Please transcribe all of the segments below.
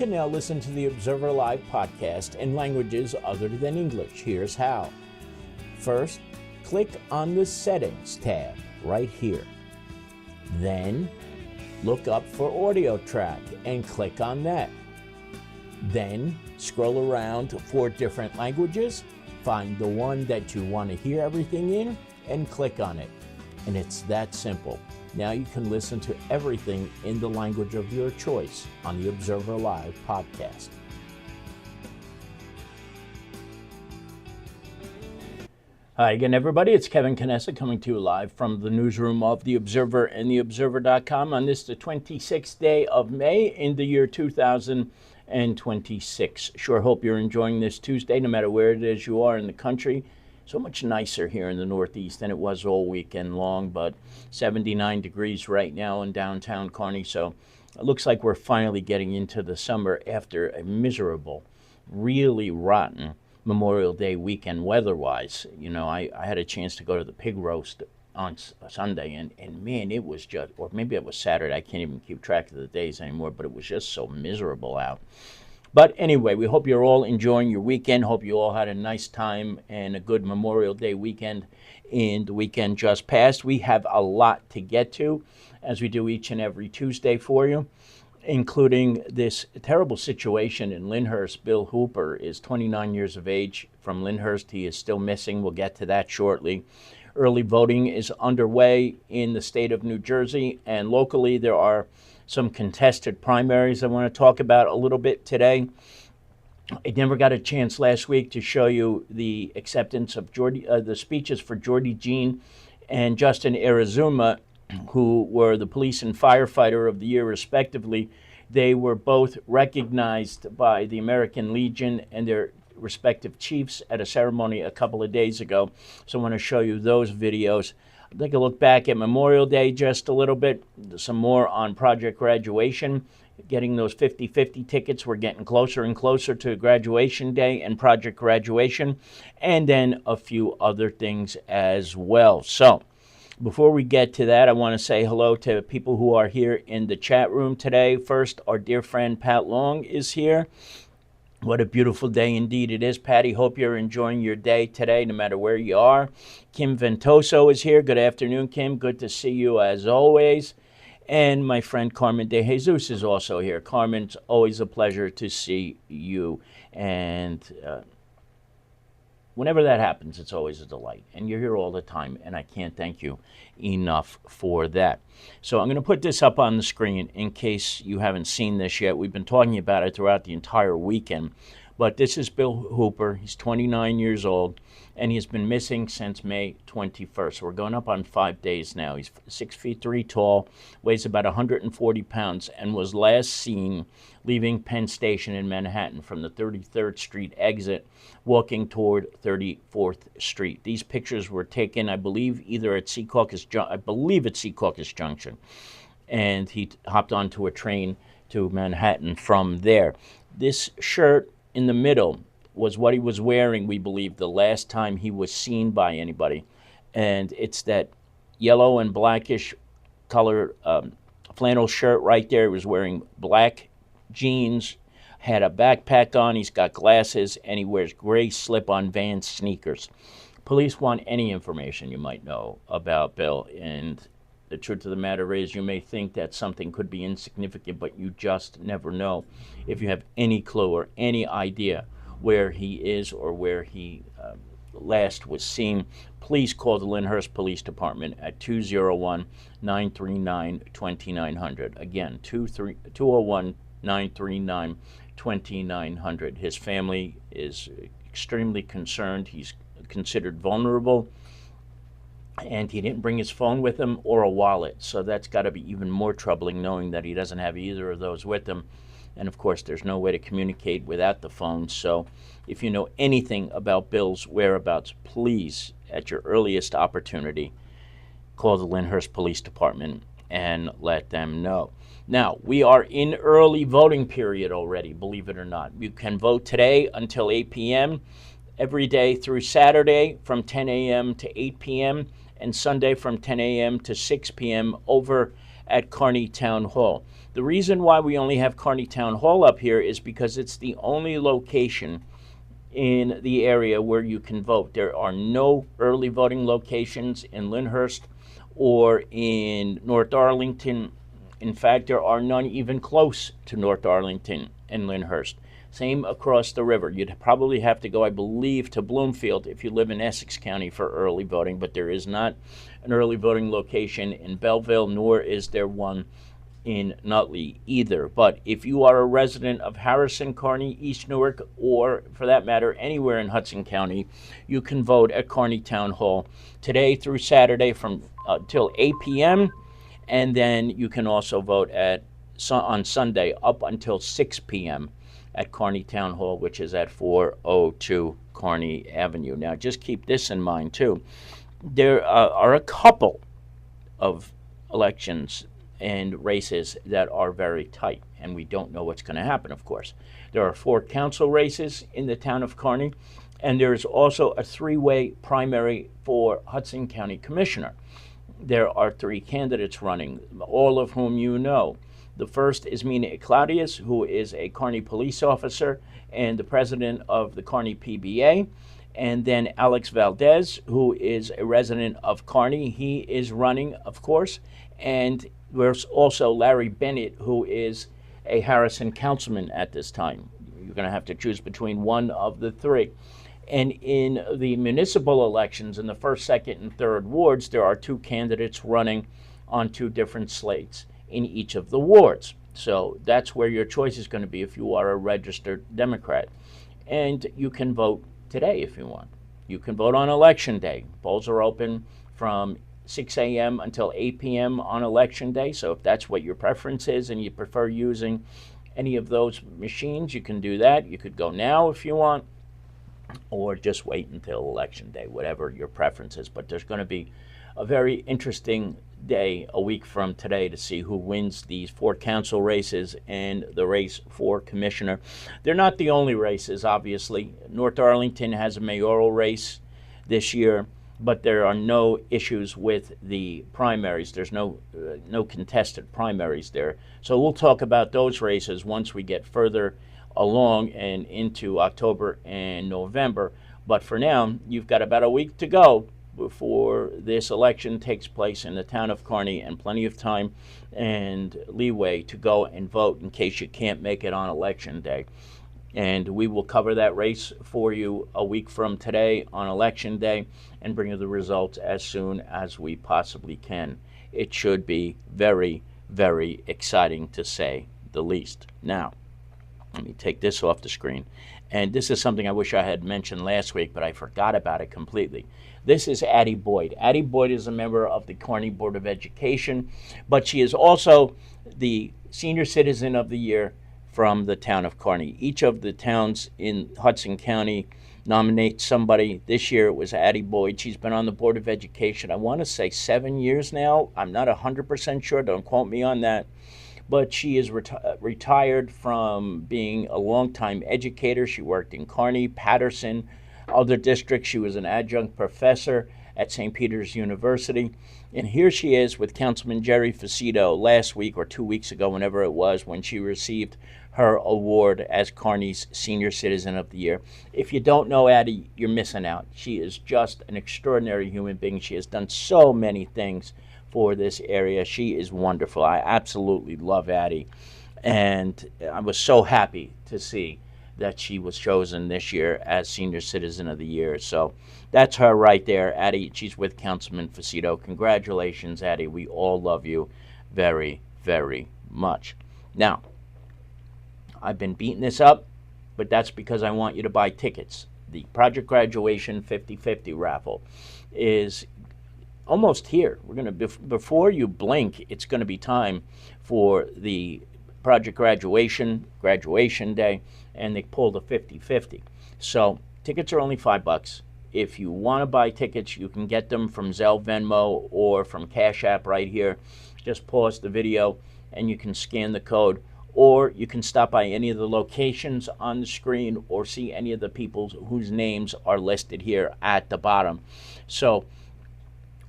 can now listen to the Observer Live podcast in languages other than English. Here's how. First, click on the Settings tab right here. Then, look up for audio track and click on that. Then, scroll around for different languages, find the one that you want to hear everything in, and click on it. And it's that simple. Now you can listen to everything in the language of your choice on the Observer Live podcast. Hi again, everybody. It's Kevin Canessa coming to you live from the newsroom of The Observer and TheObserver.com on this, the 26th day of May in the year 2026. Sure hope you're enjoying this Tuesday, no matter where it is you are in the country. So much nicer here in the Northeast than it was all weekend long, but 79 degrees right now in downtown Kearney. So it looks like we're finally getting into the summer after a miserable, really rotten Memorial Day weekend weather-wise. You know, I had a chance to go to the pig roast on Sunday, and man, it was just, or maybe it was Saturday, I can't even keep track of the days anymore, but it was just so miserable out. But anyway, we hope you're all enjoying your weekend. Hope you all had a nice time and a good Memorial Day weekend in the weekend just passed. We have a lot to get to, as we do each and every Tuesday for you, including this terrible situation in Lyndhurst. Bill Hooper is 29 years of age from Lyndhurst. He is still missing. We'll get to that shortly. Early voting is underway in the state of New Jersey, and locally there are some contested primaries I want to talk about a little bit today. I never got a chance last week to show you the acceptance of the speeches for Jordy Jean and Justin Arizuma, who were the Police and Firefighter of the Year, respectively. They were both recognized by the American Legion and their respective chiefs at a ceremony a couple of days ago. So I want to show you those videos. I'll take a look back at Memorial Day just a little bit, some more on Project Graduation, getting those 50-50 tickets. We're getting closer and closer to Graduation Day and Project Graduation, and then a few other things as well. So before we get to that, I want to say hello to people who are here in the chat room today. First, our dear friend Pat Long is here. What a beautiful day indeed it is, Patty. Hope you're enjoying your day today, no matter where you are. Kim Ventoso is here. Good afternoon, Kim. Good to see you as always. And my friend Carmen De Jesus is also here. Carmen, it's always a pleasure to see you. And whenever that happens, it's always a delight. And you're here all the time, and I can't thank you enough for that. So I'm going to put this up on the screen in case you haven't seen this yet. We've been talking about it throughout the entire weekend. But this is Bill Hooper. He's 29 years old, and he's been missing since May 21st. So we're going up on 5 days now. He's 6'3" tall, weighs about 140 pounds, and was last seen leaving Penn Station in Manhattan from the 33rd Street exit, walking toward 34th Street. These pictures were taken, I believe, either at Secaucus Junction, and he hopped onto a train to Manhattan from there. This shirt in the middle was what he was wearing, we believe, the last time he was seen by anybody. And it's that yellow and blackish color flannel shirt right there. He was wearing black jeans, had a backpack on, he's got glasses, and he wears gray slip-on Vans sneakers. Police want any information you might know about Bill, and the truth of the matter is you may think that something could be insignificant, but you just never know. If you have any clue or any idea where he is or where he last was seen, please call the Lyndhurst Police Department at 201-939-2900. Again, 201-939-2900. His family is extremely concerned. He's considered vulnerable, and he didn't bring his phone with him or a wallet, so that's got to be even more troubling, knowing that he doesn't have either of those with him. And of course, there's no way to communicate without the phone. So if you know anything about Bill's whereabouts, please, at your earliest opportunity, call the Lyndhurst Police Department and let them know. Now, we are in early voting period already, believe it or not. You can vote today until 8 p.m., every day through Saturday from 10 a.m. to 8 p.m., and Sunday from 10 a.m. to 6 p.m. over at Kearney Town Hall. The reason why we only have Kearney Town Hall up here is because it's the only location in the area where you can vote. There are no early voting locations in Lyndhurst or in North Arlington. In fact, there are none even close to North Arlington and Lyndhurst. Same across the river. You'd probably have to go, I believe, to Bloomfield if you live in Essex County for early voting, but there is not an early voting location in Belleville, nor is there one in Nutley either. But if you are a resident of Harrison, Kearney, East Newark, or for that matter, anywhere in Hudson County, you can vote at Kearney Town Hall today through Saturday from till 8 p.m. And then you can also vote on Sunday up until 6 p.m. at Kearney Town Hall, which is at 402 Kearney Avenue. Now, just keep this in mind, too. There are a couple of elections and races that are very tight, and we don't know what's going to happen, of course. There are 4 council races in the town of Kearney, and there is also a 3-way primary for Hudson County Commissioner. There are 3 candidates running, all of whom you know. The first is Mina Claudius, who is a Kearney police officer and the president of the Kearney PBA. And then Alex Valdez, who is a resident of Kearney. He is running, of course. And there's also Larry Bennett, who is a Harrison councilman at this time. You're going to have to choose between one of the 3. And in the municipal elections in the 1st, 2nd, and 3rd wards, there are 2 candidates running on 2 different slates in each of the wards. So that's where your choice is going to be if you are a registered Democrat. And you can vote today if you want. You can vote on Election Day. Polls are open from 6 a.m. until 8 p.m. on Election Day. So if that's what your preference is and you prefer using any of those machines, you can do that. You could go now if you want, or just wait until Election Day, whatever your preference is. But there's going to be a very interesting day a week from today to see who wins these 4 council races and the race for commissioner. They're not the only races, obviously. North Arlington has a mayoral race this year, but there are no issues with the primaries. There's no contested primaries there. So we'll talk about those races once we get further along and into October and November. But for now, you've got about a week to go before this election takes place in the town of Kearney, and plenty of time and leeway to go and vote in case you can't make it on Election Day. And we will cover that race for you a week from today on Election Day and bring you the results as soon as we possibly can. It should be very, very exciting, to say the least. Now, let me take this off the screen. And this is something I wish I had mentioned last week, but I forgot about it completely. This is Addie Boyd. Addie Boyd is a member of the Kearney Board of Education, but she is also the Senior Citizen of the Year from the town of Kearney. Each of the towns in Hudson County nominates somebody. This year it was Addie Boyd. She's been on the Board of Education, I want to say 7 years now. I'm not 100% sure. Don't quote me on that. But she is retired from being a longtime educator. She worked in Kearney, Patterson, other districts. She was an adjunct professor at St. Peter's University. And here she is with Councilman Jerry Fucito last week or 2 weeks ago, whenever it was, when she received her award as Kearney's Senior Citizen of the Year. If you don't know Addie, you're missing out. She is just an extraordinary human being. She has done so many things for this area. She is wonderful. I absolutely love Addie. And I was so happy to see that she was chosen this year as Senior Citizen of the Year. So that's her right there, Addie. She's with Councilman Fucito. Congratulations, Addie. We all love you very, very much. Now, I've been beating this up, but that's because I want you to buy tickets. The Project Graduation 50/50 raffle is almost here. We're going to, before you blink, it's going to be time for the Project Graduation Day, and they pull the 50/50. So tickets are only $5. If you want to buy tickets, you can get them from Zelle, Venmo, or from Cash App right here. Just pause the video and you can scan the code, or you can stop by any of the locations on the screen or see any of the people whose names are listed here at the bottom. So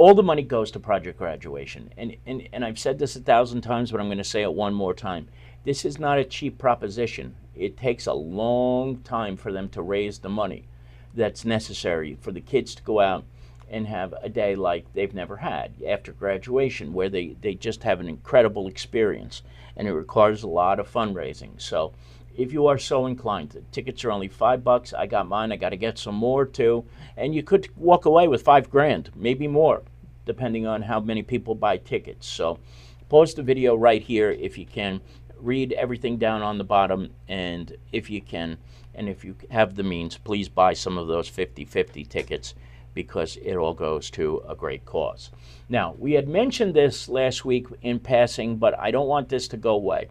all the money goes to Project Graduation. And I've said this 1,000 times, but I'm going to say it one more time. This is not a cheap proposition. It takes a long time for them to raise the money that's necessary for the kids to go out and have a day like they've never had after graduation, where they just have an incredible experience, and it requires a lot of fundraising. So if you are so inclined, the tickets are only $5. I got mine. I got to get some more too, and you could walk away with $5,000, maybe more, depending on how many people buy tickets. So pause the video right here if you can. Read everything down on the bottom, and if you can, and if you have the means, please buy some of those 50-50 tickets, because it all goes to a great cause. Now, we had mentioned this last week in passing, but I don't want this to go away.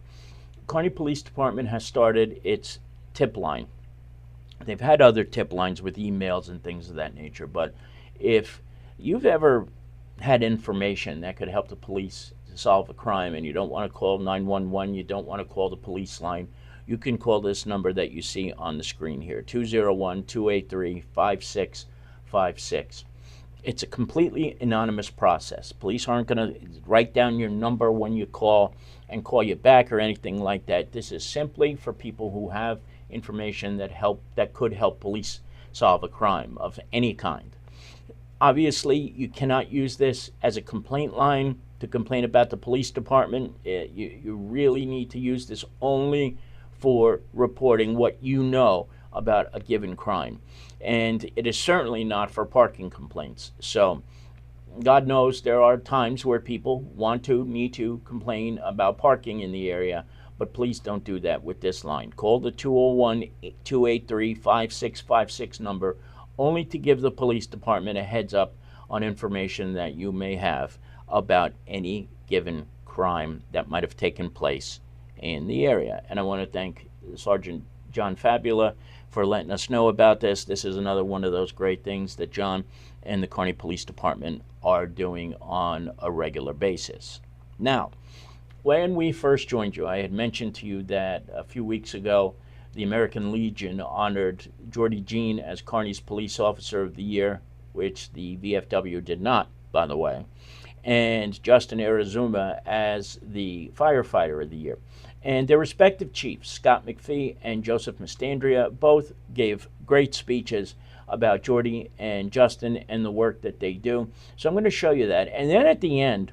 Kearney Police Department has started its tip line. They've had other tip lines with emails and things of that nature, but if you've ever had information that could help the police to solve a crime and you don't want to call 911, you don't want to call the police line, you can call this number that you see on the screen here, 201-283-5656. It's a completely anonymous process. Police aren't going to write down your number when you call and call you back or anything like that. This is simply for people who have information that could help police solve a crime of any kind. Obviously, you cannot use this as a complaint line to complain about the police department. You really need to use this only for reporting what you know about a given crime. And it is certainly not for parking complaints. So God knows there are times where people need to complain about parking in the area, but please don't do that with this line. Call the 201-283-5656 number only to give the police department a heads up on information that you may have about any given crime that might have taken place in the area. And I want to thank Sergeant John Fabula for letting us know about this. This is another one of those great things that John and the Kearney Police Department are doing on a regular basis. Now, when we first joined you, I had mentioned to you that a few weeks ago, the American Legion honored Jordy Jean as Kearney's Police Officer of the Year, which the VFW did not, by the way, and Justin Arizuma as the Firefighter of the Year. And their respective chiefs, Scott McPhee and Joseph Mastandria, both gave great speeches about Jordy and Justin and the work that they do. So I'm going to show you that. And then at the end,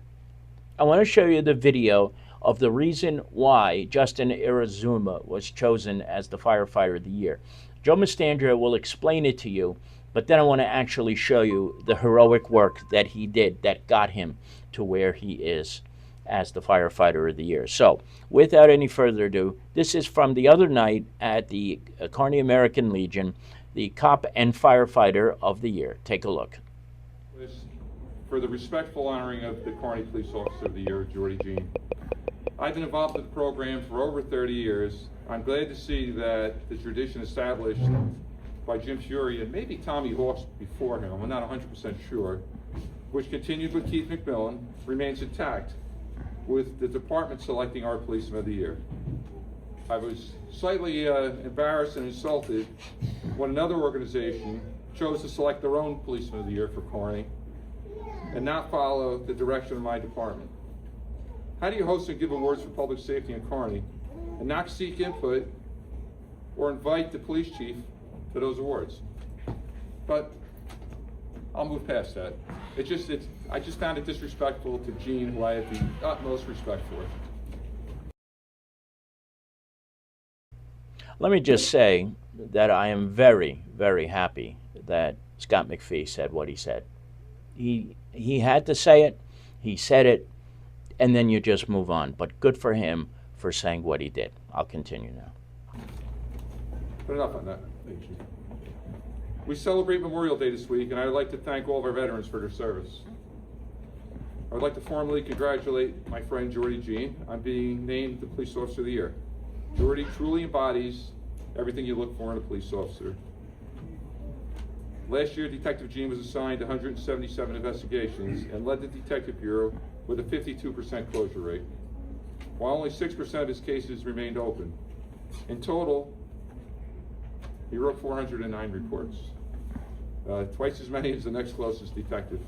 I want to show you the video of the reason why Justin Arizuma was chosen as the Firefighter of the Year. Joe Mastandria will explain it to you, but then I want to actually show you the heroic work that he did that got him to where he is as the Firefighter of the Year. So, without any further ado, this is from the other night at the Kearney American Legion, the Cop and Firefighter of the Year. Take a look. For the respectful honoring of the Kearney Police Officer of the Year, Jordy Jean. I've been involved with the program for over 30 years. I'm glad to see that the tradition established by Jim Fury and maybe Tommy Hawks before him, I'm not 100% sure, which continued with Keith McMillan, remains intact, with the department selecting our Policeman of the Year. I was slightly embarrassed and insulted when another organization chose to select their own Policeman of the Year for Kearney and not follow the direction of my department. How do you host and give awards for public safety in Kearney and not seek input or invite the police chief to those awards? But I'll move past that. I just found it disrespectful to Gene, who I have the utmost respect for. Let me just say that I am very, very happy that Scott McPhee said what he said. He had to say it, he said it, and then you just move on. But good for him for saying what he did. I'll continue now. But enough on that. Thank you. We celebrate Memorial Day this week, and I would like to thank all of our veterans for their service. I would like to formally congratulate my friend Jordy Jean on being named the Police Officer of the Year. Jordy truly embodies everything you look for in a police officer. Last year, Detective Jean was assigned 177 investigations and led the Detective Bureau with a 52% closure rate, while only 6% of his cases remained open. In total, he wrote 409 reports, twice as many as the next closest detective.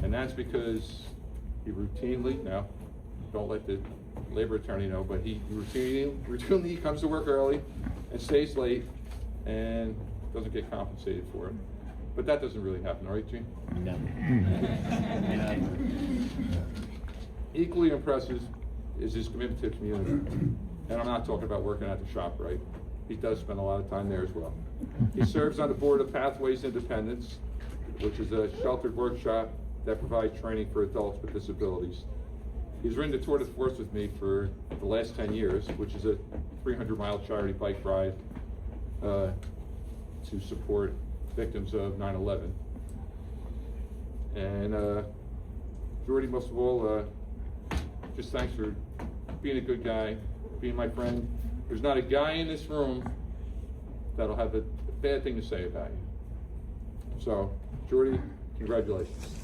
And And that's because he routinely, now, don't let the labor attorney know, but he routinely comes to work early and stays late and doesn't get compensated for it. But that doesn't really happen, right, Gene? No. Equally impressive is his commitment to the community. And I'm not talking about working at the shop, right? He does spend a lot of time there as well. He serves on the board of Pathways Independence, which is a sheltered workshop that provides training for adults with disabilities. He's ridden the Tour de Force with me for the last 10 years, which is a 300-mile charity bike ride to support victims of 9/11. And Jordy, most of all, just thanks for being a good guy, being my friend. There's not a guy in this room that'll have a bad thing to say about you. So, Jordy, congratulations.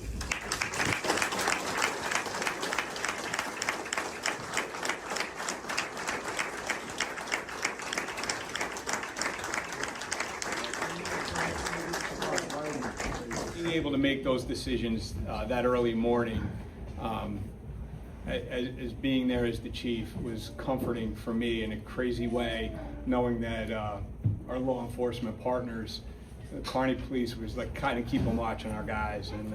Being able to make those decisions that early morning, as being there as the chief, was comforting for me in a crazy way, knowing that our law enforcement partners, the Kearney Police, was like kind of keeping watch on our guys, and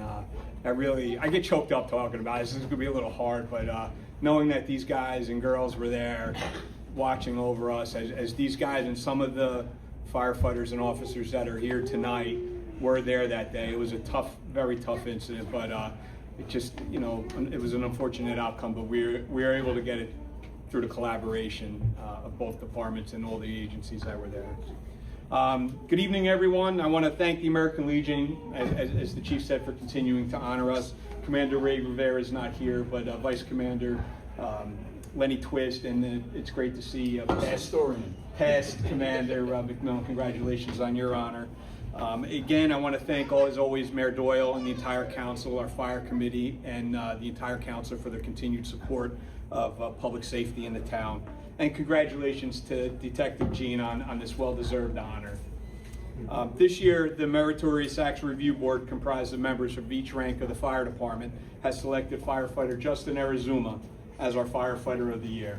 I get choked up talking about it. This is gonna be a little hard, but knowing that these guys and girls were there watching over us, as these guys and some of the firefighters and officers that are here tonight were there that day. It was a tough, very tough incident, but it just, it was an unfortunate outcome, but we were able to get it through the collaboration of both departments and all the agencies that were there. Good evening, everyone. I want to thank the American Legion, as the chief said, for continuing to honor us. Commander Ray Rivera is not here, but Vice Commander Lenny Twist, and it's great to see past Commander McMillan. Congratulations on your honor. Again, I want to thank, as always, Mayor Doyle and the entire council, our fire committee, and the entire council for their continued support of public safety in the town. And congratulations to Detective Gene on this well-deserved honor. This year, the Meritorious Acts Review Board, comprised of members from each rank of the fire department, has selected firefighter Justin Arizuma as our firefighter of the year.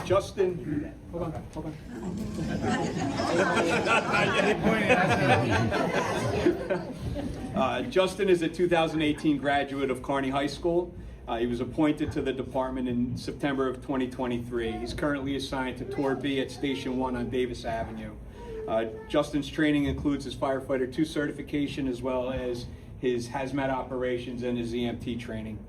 Justin, hold on. Justin is a 2018 graduate of Kearney High School. He was appointed to the department in September of 2023. He's currently assigned to Tour B at Station 1 on Davis Avenue. Justin's training includes his Firefighter 2 certification, as well as his hazmat operations and his EMT training.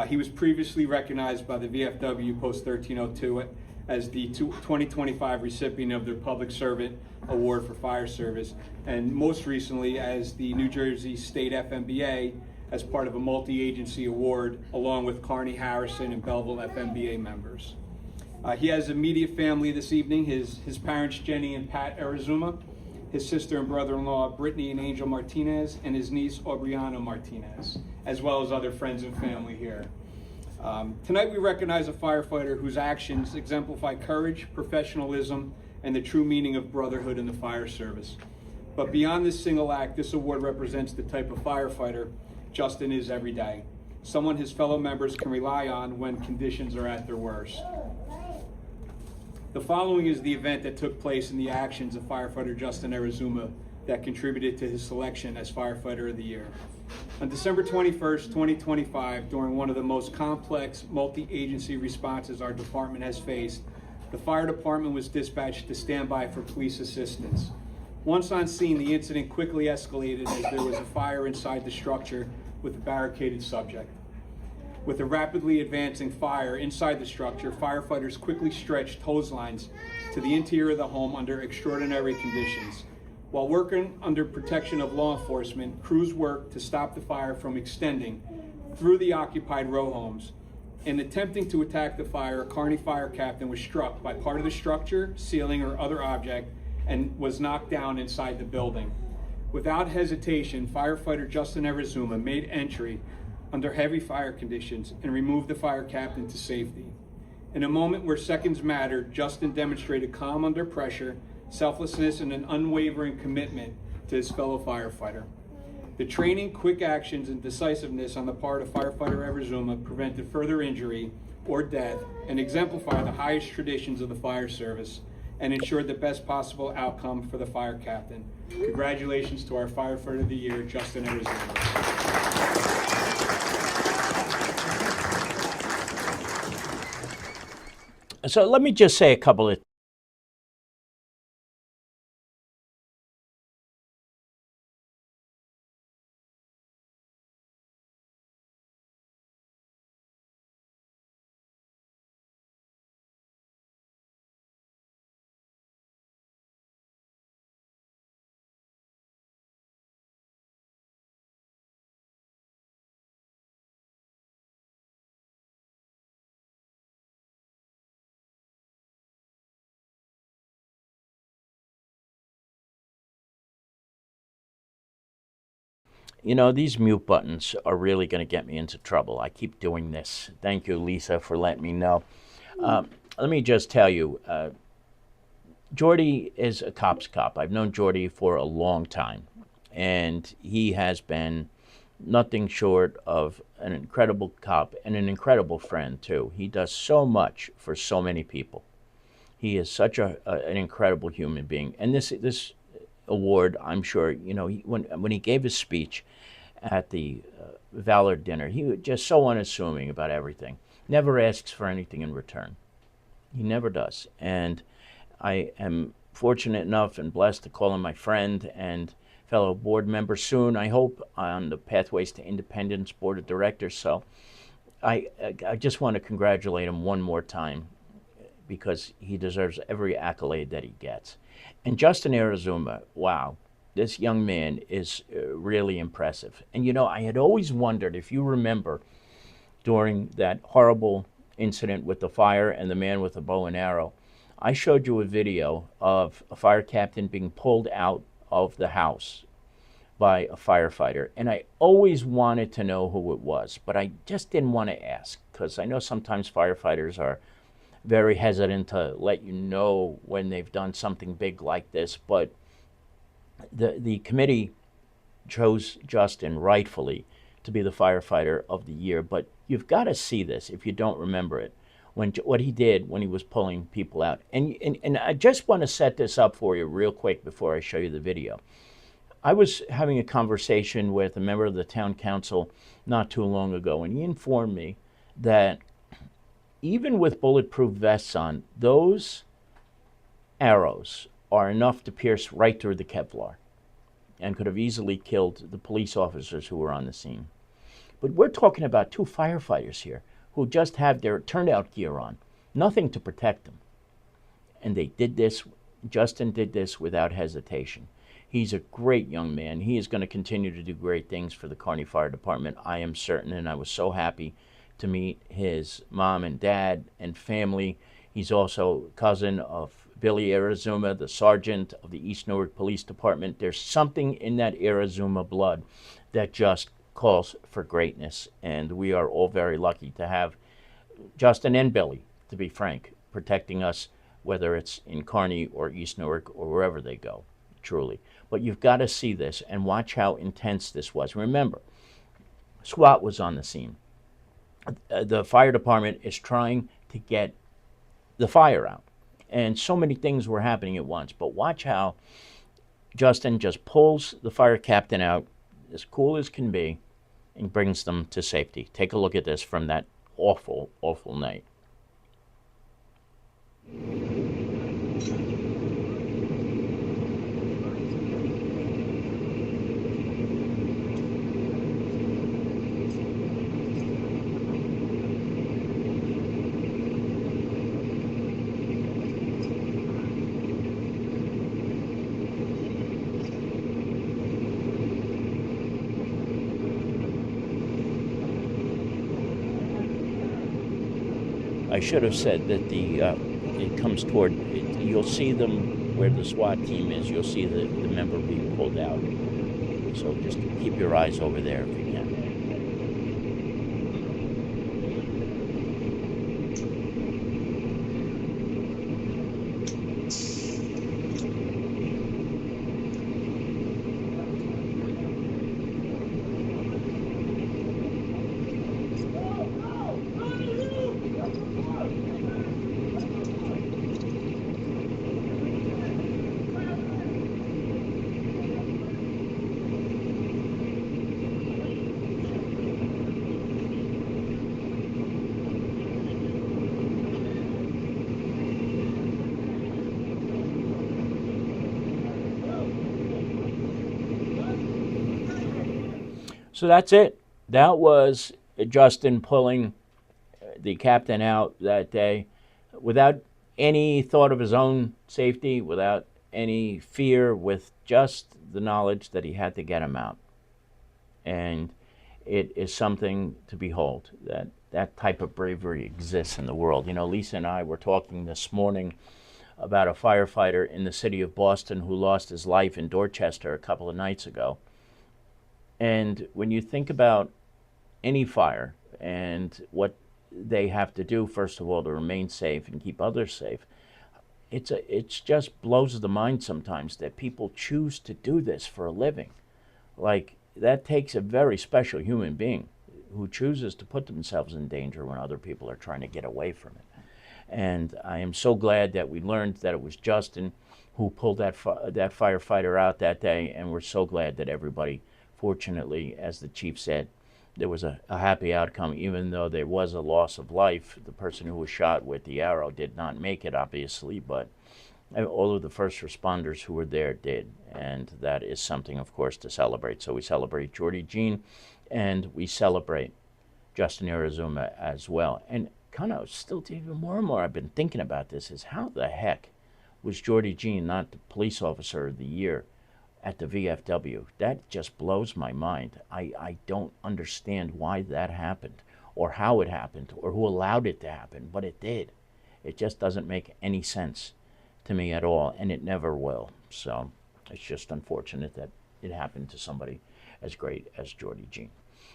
He was previously recognized by the VFW Post 1302 as the 2025 recipient of their Public Servant Award for Fire Service, and most recently as the New Jersey State FMBA as part of a multi-agency award, along with Kearney, Harrison, and Belleville FMBA members. He has immediate family this evening, his parents Jenny and Pat Arizuma, his sister and brother-in-law Brittany and Angel Martinez, and his niece Aubriana Martinez, as well as other friends and family here. Tonight we recognize a firefighter whose actions exemplify courage, professionalism, and the true meaning of brotherhood in the fire service. But beyond this single act, this award represents the type of firefighter Justin is every day, someone his fellow members can rely on when conditions are at their worst. The following is the event that took place in the actions of firefighter Justin Arizuma that contributed to his selection as Firefighter of the Year. On December 21st, 2025, during one of the most complex multi-agency responses our department has faced, the fire department was dispatched to stand by for police assistance. Once on scene, the incident quickly escalated as there was a fire inside the structure with a barricaded subject. With a rapidly advancing fire inside the structure, firefighters quickly stretched hose lines to the interior of the home under extraordinary conditions. While working under protection of law enforcement, crews worked to stop the fire from extending through the occupied row homes. In attempting to attack the fire, a Kearney fire captain was struck by part of the structure, ceiling, or other object and was knocked down inside the building. Without hesitation, firefighter Justin Arizuma made entry under heavy fire conditions and removed the fire captain to safety. In a moment where seconds matter, Justin demonstrated calm under pressure, selflessness, and an unwavering commitment to his fellow firefighter. The training, quick actions, and decisiveness on the part of firefighter Arizuma prevented further injury or death and exemplified the highest traditions of the fire service and ensured the best possible outcome for the fire captain. Congratulations to our Firefighter of the Year, Justin Arizuma. So let me just say a couple of You know, these mute buttons are really going to get me into trouble. I keep doing this. Thank you, Lisa, for letting me know. Let me just tell you, Jordy is a cop's cop. I've known Jordy for a long time, and he has been nothing short of an incredible cop and an incredible friend, too. He does so much for so many people. He is such an incredible human being. And this award, I'm sure, you know, when he gave his speech at the Valor dinner, he was just so unassuming about everything. Never asks for anything in return. He never does. And I am fortunate enough and blessed to call him my friend and fellow board member soon, I hope, on the Pathways to Independence Board of Directors. So I just want to congratulate him one more time because he deserves every accolade that he gets. And Justin Arizuma, wow, this young man is really impressive. And you know, I had always wondered, if you remember, during that horrible incident with the fire and the man with the bow and arrow, I showed you a video of a fire captain being pulled out of the house by a firefighter. And I always wanted to know who it was, but I just didn't want to ask, because I know sometimes firefighters are very hesitant to let you know when they've done something big like this. But the committee chose Justin rightfully to be the firefighter of the year. But you've got to see this if you don't remember it, what he did when he was pulling people out. And I just want to set this up for you real quick before I show you the video. I was having a conversation with a member of the town council not too long ago, and he informed me that even with bulletproof vests on, those arrows are enough to pierce right through the Kevlar and could have easily killed the police officers who were on the scene. But we're talking about two firefighters here who just have their turnout gear on, nothing to protect them. And they did this, Justin did this without hesitation. He's a great young man. He is going to continue to do great things for the Kearney Fire Department, I am certain, and I was so happy to meet his mom and dad and family. He's also cousin of Billy Arizuma, the sergeant of the East Newark Police Department. There's something in that Arizuma blood that just calls for greatness, and we are all very lucky to have Justin and Billy, to be frank, protecting us, whether it's in Kearney or East Newark or wherever they go, truly. But you've got to see this and watch how intense this was. Remember, SWAT was on the scene. The fire department is trying to get the fire out. And so many things were happening at once. But watch how Justin just pulls the fire captain out, as cool as can be, and brings them to safety. Take a look at this from that awful, awful night. I should have said that it comes toward, you'll see them where the SWAT team is, you'll see the member being pulled out. So just keep your eyes over there if you can. So that's it. That was Justin pulling the captain out that day without any thought of his own safety, without any fear, with just the knowledge that he had to get him out. And it is something to behold, that that type of bravery exists in the world. You know, Lisa and I were talking this morning about a firefighter in the city of Boston who lost his life in Dorchester a couple of nights ago. And when you think about any fire and what they have to do, first of all, to remain safe and keep others safe, it's just blows the mind sometimes that people choose to do this for a living. Like, that takes a very special human being who chooses to put themselves in danger when other people are trying to get away from it. And I am so glad that we learned that it was Justin who pulled that firefighter out that day, and we're so glad that everybody, fortunately, as the chief said, there was a happy outcome, even though there was a loss of life. The person who was shot with the arrow did not make it, obviously, but all of the first responders who were there did, and that is something, of course, to celebrate. So we celebrate Jordy Jean, and we celebrate Justin Arizuma as well. And kind of still even more and more I've been thinking about this is how the heck was Jordy Jean not the police officer of the year at the VFW? That just blows my mind. I don't understand why that happened or how it happened or who allowed it to happen, but it did. It just doesn't make any sense to me at all, and it never will. So it's just unfortunate that it happened to somebody as great as Jordy Jean.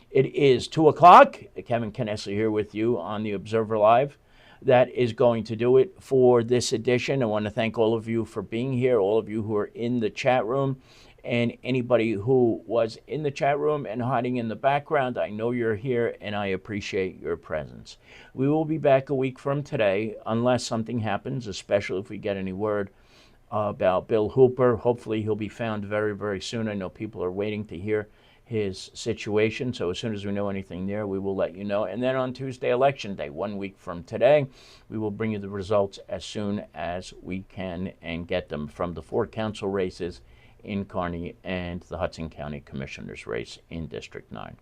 It is 2 o'clock. Kevin Canessa here with you on the Observer Live. That is going to do it for this edition. I want to thank all of you for being here, all of you who are in the chat room, and anybody who was in the chat room and hiding in the background. I know you're here, and I appreciate your presence. We will be back a week from today, unless something happens, especially if we get any word about Bill Hooper. Hopefully he'll be found very, very soon. I know people are waiting to hear his situation, so as soon as we know anything there, we will let you know. And then on Tuesday, Election Day, 1 week from today, we will bring you the results as soon as we can and get them from the 4 council races in Kearney and the Hudson County Commissioner's race in District 9.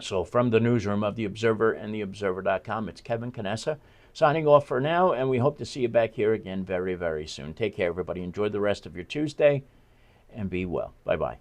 So from the newsroom of The Observer and TheObserver.com, it's Kevin Canessa signing off for now, and we hope to see you back here again very, very soon. Take care, everybody. Enjoy the rest of your Tuesday, and be well. Bye-bye.